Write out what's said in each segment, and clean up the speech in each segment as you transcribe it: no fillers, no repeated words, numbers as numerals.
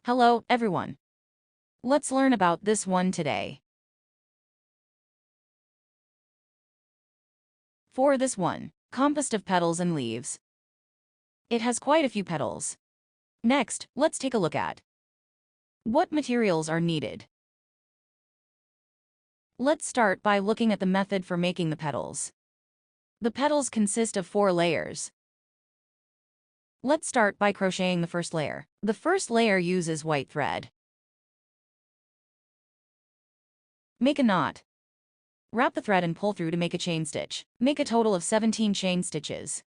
Hello, everyone. Let's learn about this one today. For this one, composed of petals and leaves. It has quite a few petals. Next, let's take a look at what materials are needed. Let's start by looking at the method for making the petals. The petals consist of 4 layers. Let's start by crocheting the first layer. The first layer uses white thread. Make a knot. Wrap the thread and pull through to make a chain stitch. Make a total of 17 chain stitches.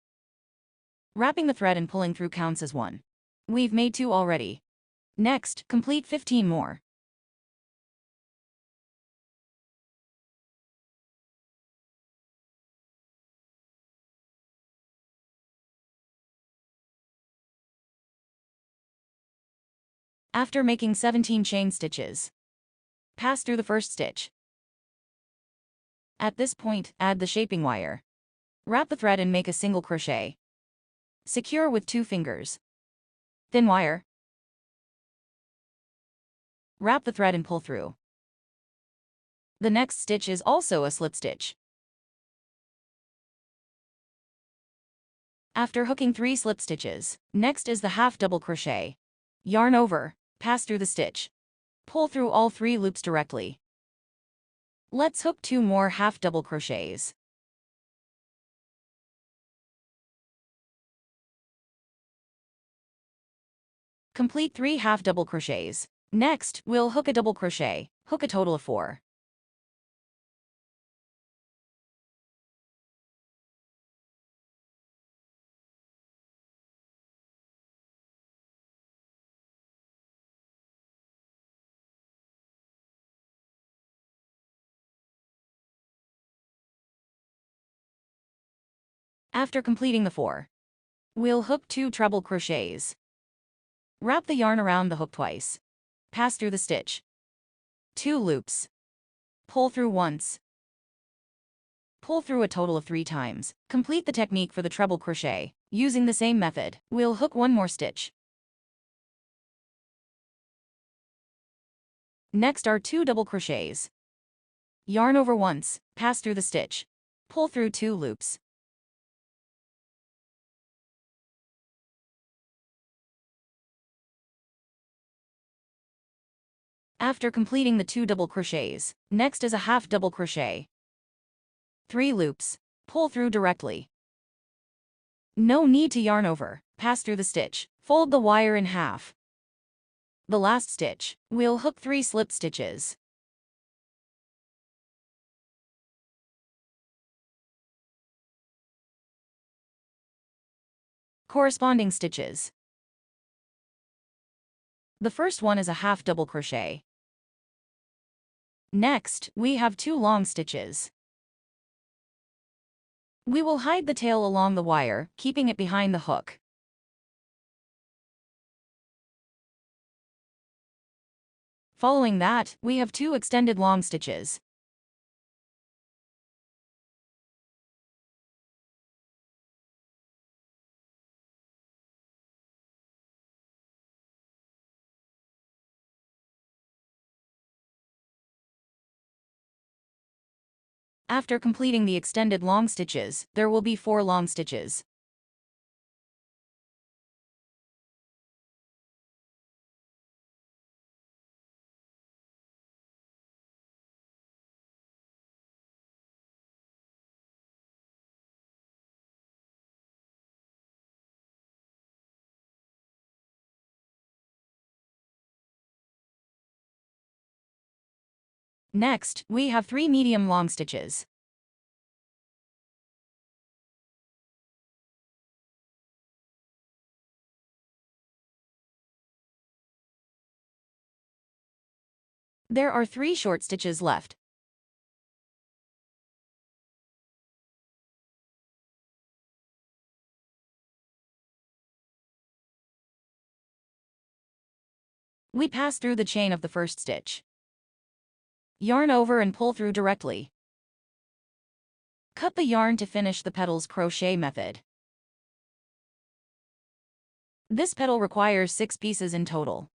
Wrapping the thread and pulling through counts as 1. We've made 2 already. Next, complete 15 more. After making 17 chain stitches, pass through the first stitch. At this point, add the shaping wire. Wrap the thread and make a single crochet. Secure with 2 fingers. Thin wire. Wrap the thread and pull through. The next stitch is also a slip stitch. After hooking 3 slip stitches, next is the half double crochet. Yarn over, pass through the stitch. Pull through all 3 loops directly. Let's hook 2 more half double crochets. Complete 3 half double crochets. Next, we'll hook a double crochet. Hook a total of 4. After completing the 4, we'll hook 2 treble crochets. Wrap the yarn around the hook twice. Pass through the stitch. 2 loops. Pull through once. Pull through a total of 3 times. Complete the technique for the treble crochet. Using the same method, we'll hook 1 more stitch. Next are 2 double crochets. Yarn over once, pass through the stitch. Pull through 2 loops. After completing the 2 double crochets, next is a half double crochet. 3 loops. Pull through directly. No need to yarn over. Pass through the stitch. Fold the wire in half. The last stitch, we'll hook 3 slip stitches. Corresponding stitches. The first one is a half double crochet. Next, we have 2 long stitches. We will hide the tail along the wire, keeping it behind the hook. Following that, we have 2 extended long stitches. After completing the extended long stitches, there will be 4 long stitches. Next, we have 3 medium long stitches. There are 3 short stitches left. We pass through the chain of the first stitch. Yarn over and pull through directly. Cut the yarn to finish the petals crochet method. This petal requires 6 pieces in total.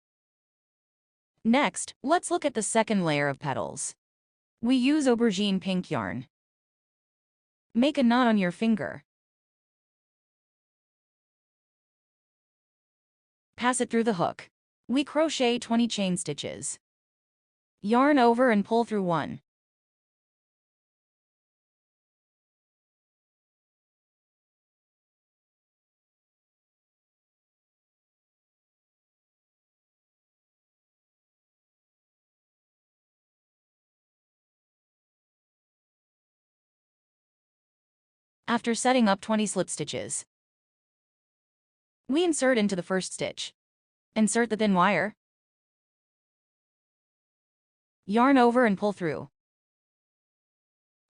Next, let's look at the second layer of petals. We use aubergine pink yarn. Make a knot on your finger. Pass it through the hook. We crochet 20 chain stitches. Yarn over and pull through 1. After setting up 20 slip stitches, we insert into the first stitch. Insert the thin wire. Yarn over and pull through.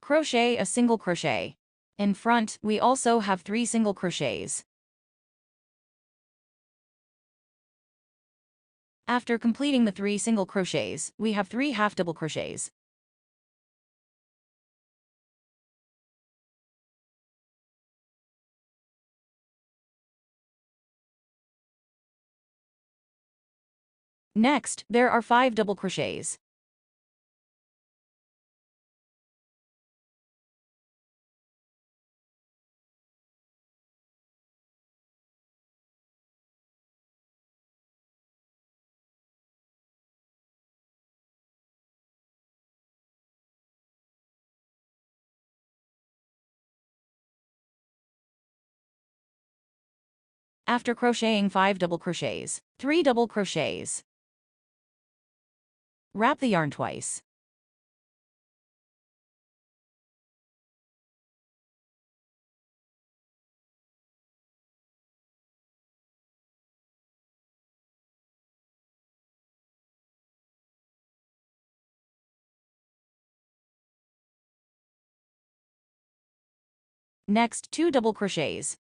Crochet a single crochet. In front, we also have 3 single crochets. After completing the 3 single crochets, we have 3 half double crochets. Next, there are 5 double crochets. After crocheting 5 double crochets, 3 double crochets. Wrap the yarn twice. Next, 2 double crochets.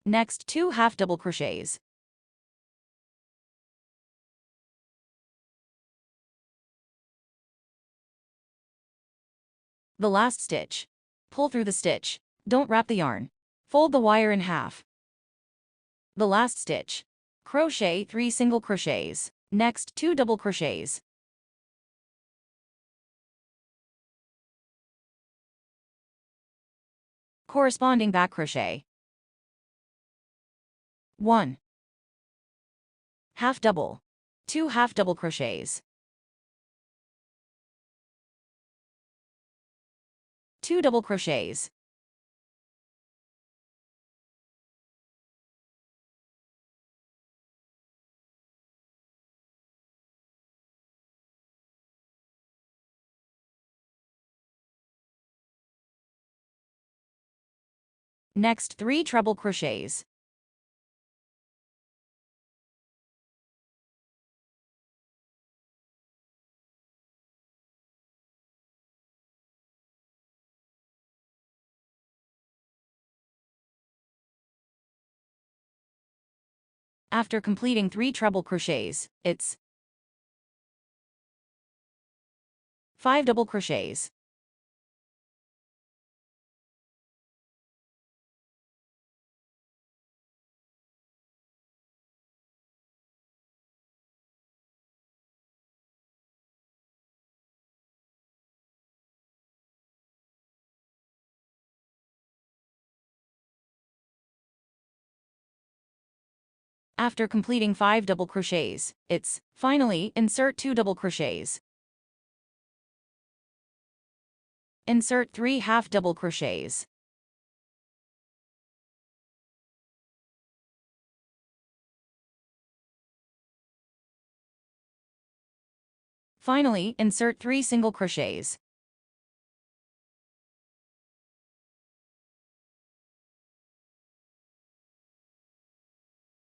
Next, 2 half double crochets. The last stitch. Pull through the stitch. Don't wrap the yarn. Fold the wire in half. The last stitch. Crochet 3 single crochets. Next, 2 double crochets. Corresponding back crochet. 1 half double. 2 half double crochets. 2 double crochets. Next, 3 treble crochets. After completing 3 treble crochets, it's 5 double crochets. After completing 5 double crochets, it's finally insert 2 double crochets. Insert 3 half double crochets. Finally, insert 3 single crochets.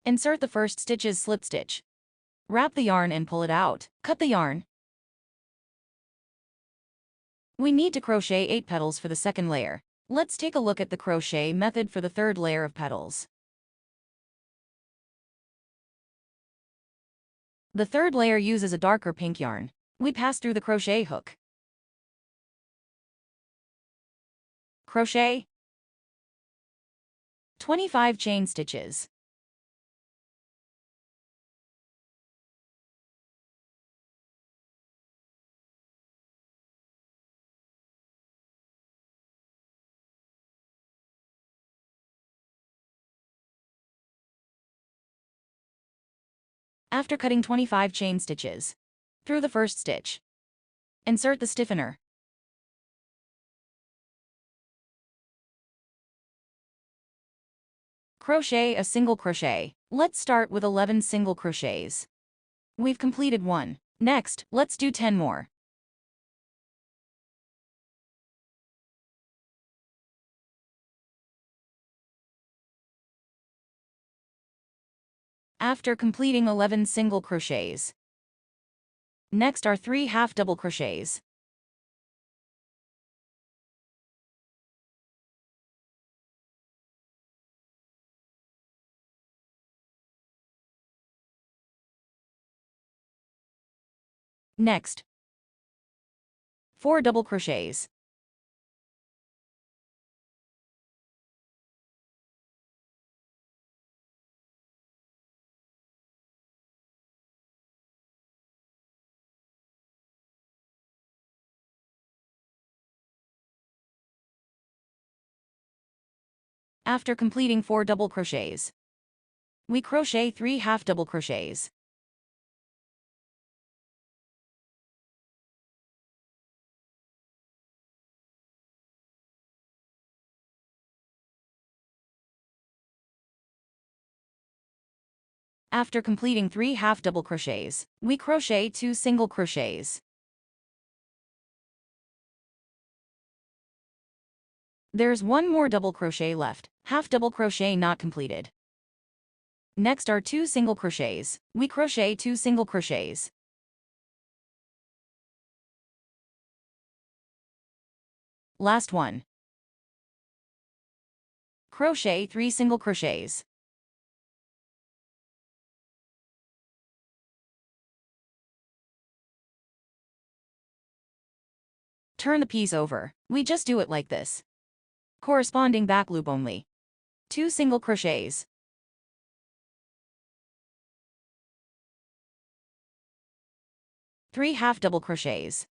Insert the first stitch's slip stitch. Wrap the yarn and pull it out. Cut the yarn. We need to crochet 8 petals for the second layer. Let's take a look at the crochet method for the third layer of petals. The third layer uses a darker pink yarn. We pass through the crochet hook. crochet, 25 chain stitches. After cutting 25 chain stitches through the first stitch, insert the stiffener. Crochet a single crochet. Let's start with 11 single crochets. We've completed 1. Next, let's do 10 more. After completing 11 single crochets, next are 3 half double crochets. Next, 4 double crochets. After completing 4 double crochets, we crochet 3 half double crochets. After completing 3 half double crochets, we crochet 2 single crochets. There's 1 more double crochet left, half double crochet not completed. Next are 2 single crochets. We crochet 2 single crochets. Last one. Crochet 3 single crochets. Turn the piece over. We just do it like this. Corresponding back loop only. 2 single crochets. 3 half double crochets.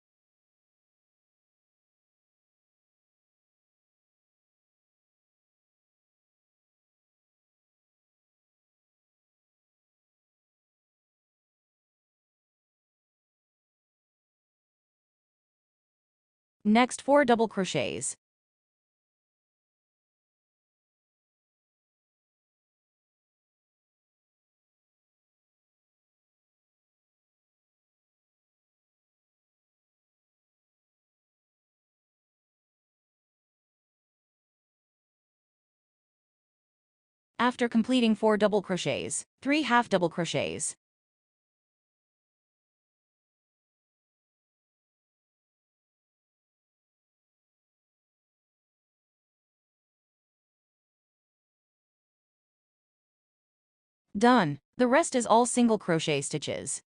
Next 4 double crochets. After completing 4 double crochets, 3 half double crochets. Done. The rest is all single crochet stitches.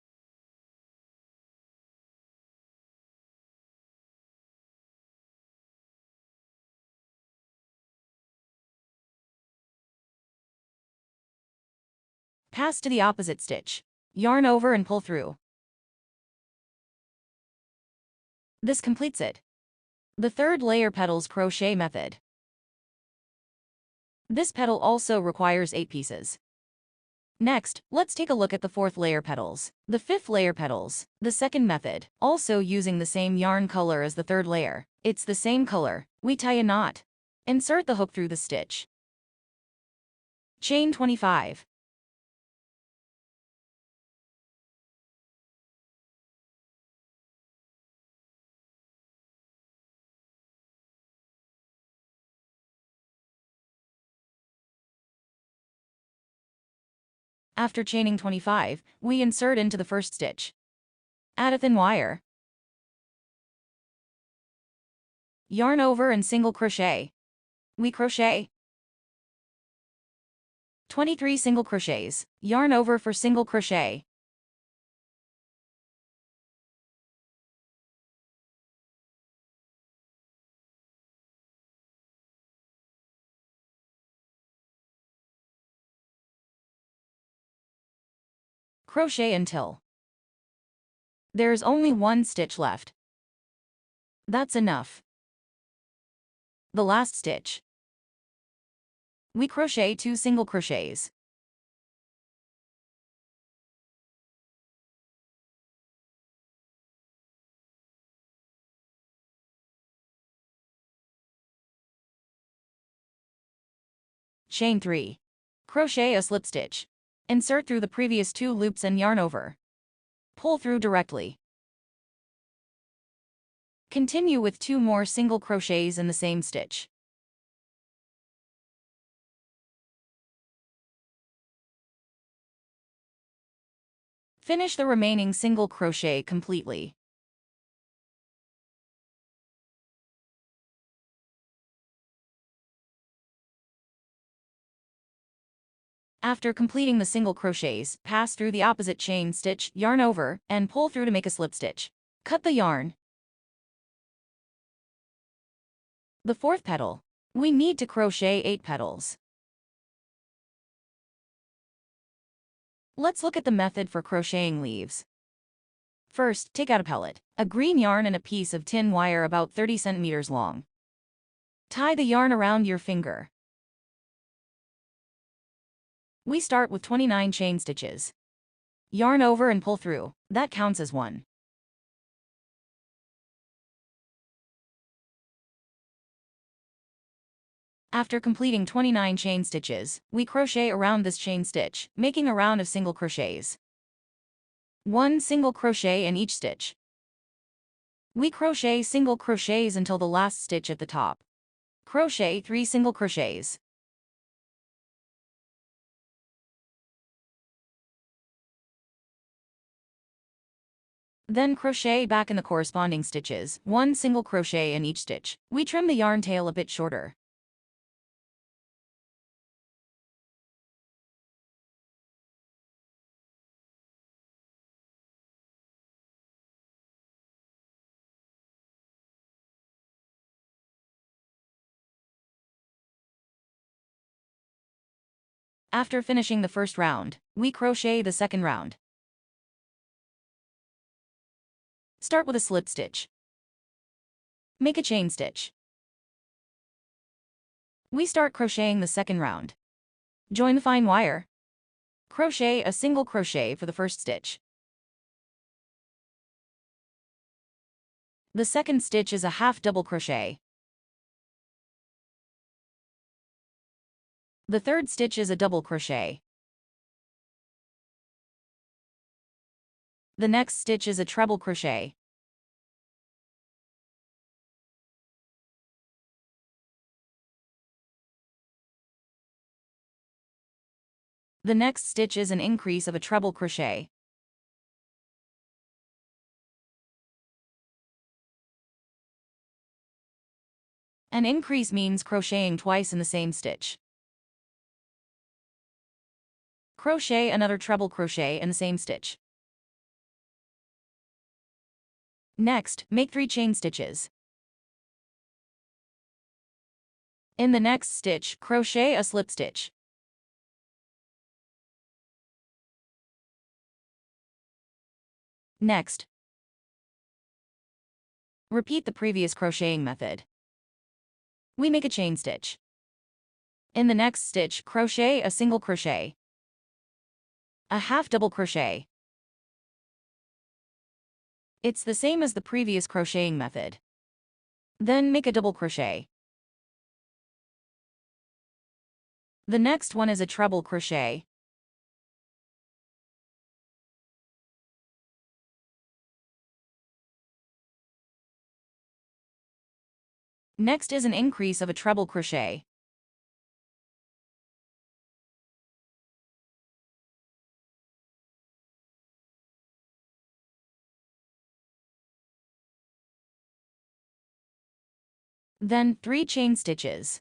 Pass to the opposite stitch. Yarn over and pull through. This completes it. The third layer petals crochet method. This petal also requires 8 pieces. Next, let's take a look at the fourth layer petals. The fifth layer petals, the second method, also using the same yarn color as the third layer. It's the same color. We tie a knot. Insert the hook through the stitch. Chain 25. After chaining 25, we insert into the first stitch. Add a thin wire. Yarn over and single crochet. We crochet 23 single crochets. Yarn over for single crochet. Crochet until there's only one stitch left. That's enough. The last stitch. We crochet 2 single crochets. Chain 3. Crochet a slip stitch. Insert through the previous 2 loops and yarn over. Pull through directly. Continue with 2 more single crochets in the same stitch. Finish the remaining single crochet completely. After completing the single crochets, pass through the opposite chain stitch, yarn over, and pull through to make a slip stitch. Cut the yarn. The 4th petal. We need to crochet 8 petals. Let's look at the method for crocheting leaves. First, take out a pellet, a green yarn and a piece of tin wire about 30 centimeters long. Tie the yarn around your finger. We start with 29 chain stitches. Yarn over and pull through. That counts as 1. After completing 29 chain stitches, we crochet around this chain stitch, making a round of single crochets. 1 single crochet in each stitch. We crochet single crochets until the last stitch at the top. Crochet 3 single crochets. Then crochet back in the corresponding stitches, 1 single crochet in each stitch. We trim the yarn tail a bit shorter. After finishing the first round, we crochet the second round. Start with a slip stitch. Make a chain stitch. We start crocheting the second round. Join the fine wire. Crochet a single crochet for the first stitch. The second stitch is a half double crochet. The third stitch is a double crochet. The next stitch is a treble crochet. The next stitch is an increase of a treble crochet. An increase means crocheting twice in the same stitch. Crochet another treble crochet in the same stitch. Next, make 3 chain stitches. In the next stitch, crochet a slip stitch. Next, repeat the previous crocheting method. We make a chain stitch. In the next stitch, crochet a single crochet. A half double crochet. It's the same as the previous crocheting method. Then make a double crochet. The next one is a treble crochet. Next is an increase of a treble crochet. Then 3 chain stitches.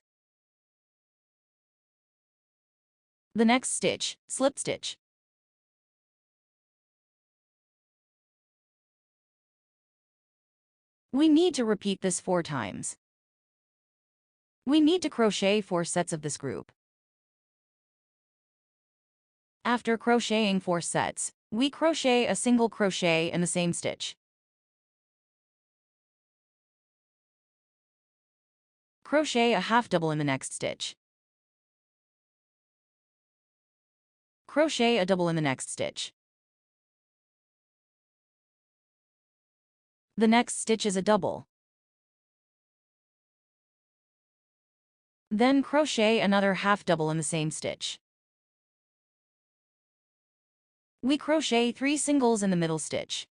The next stitch, slip stitch. We need to repeat this 4 times. We need to crochet 4 sets of this group. After crocheting 4 sets, We crochet a single crochet in the same stitch. Crochet a half double in the next stitch. Crochet a double in the next stitch. The next stitch is a double. Then crochet another half double in the same stitch. We crochet 3 singles in the middle stitch.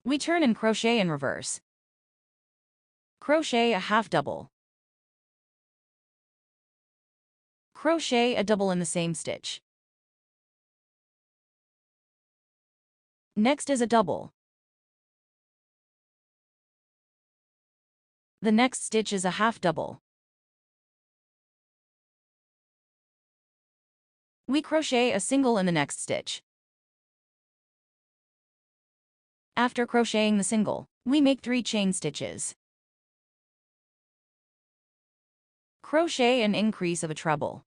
We turn and crochet in reverse. Crochet a half double. Crochet a double in the same stitch. Next is a double. The next stitch is a half double. We crochet a single in the next stitch. After crocheting the single, we make 3 chain stitches. Crochet an increase of a treble.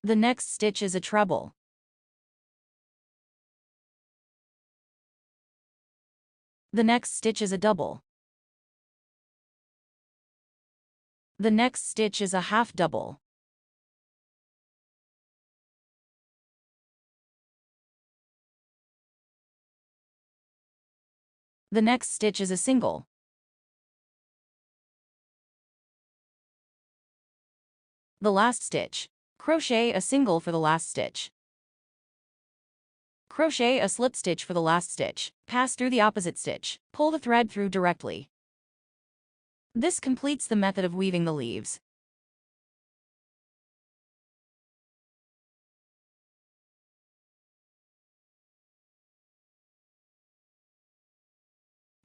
The next stitch is a treble. The next stitch is a double. The next stitch is a half double. The next stitch is a single. The last stitch. Crochet a single for the last stitch. Crochet a slip stitch for the last stitch. Pass through the opposite stitch. Pull the thread through directly. This completes the method of weaving the leaves.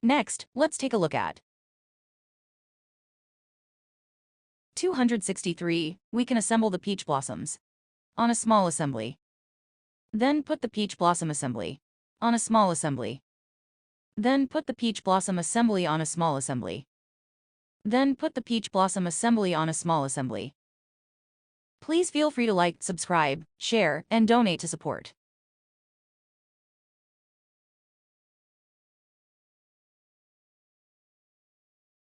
Next, let's take a look at 263. We can assemble the peach blossoms on a small assembly. Then put the peach blossom assembly on a small assembly. Then put the peach blossom assembly on a small assembly. Then put the peach blossom assembly on a small assembly. Please feel free to like, subscribe, share, and donate to support.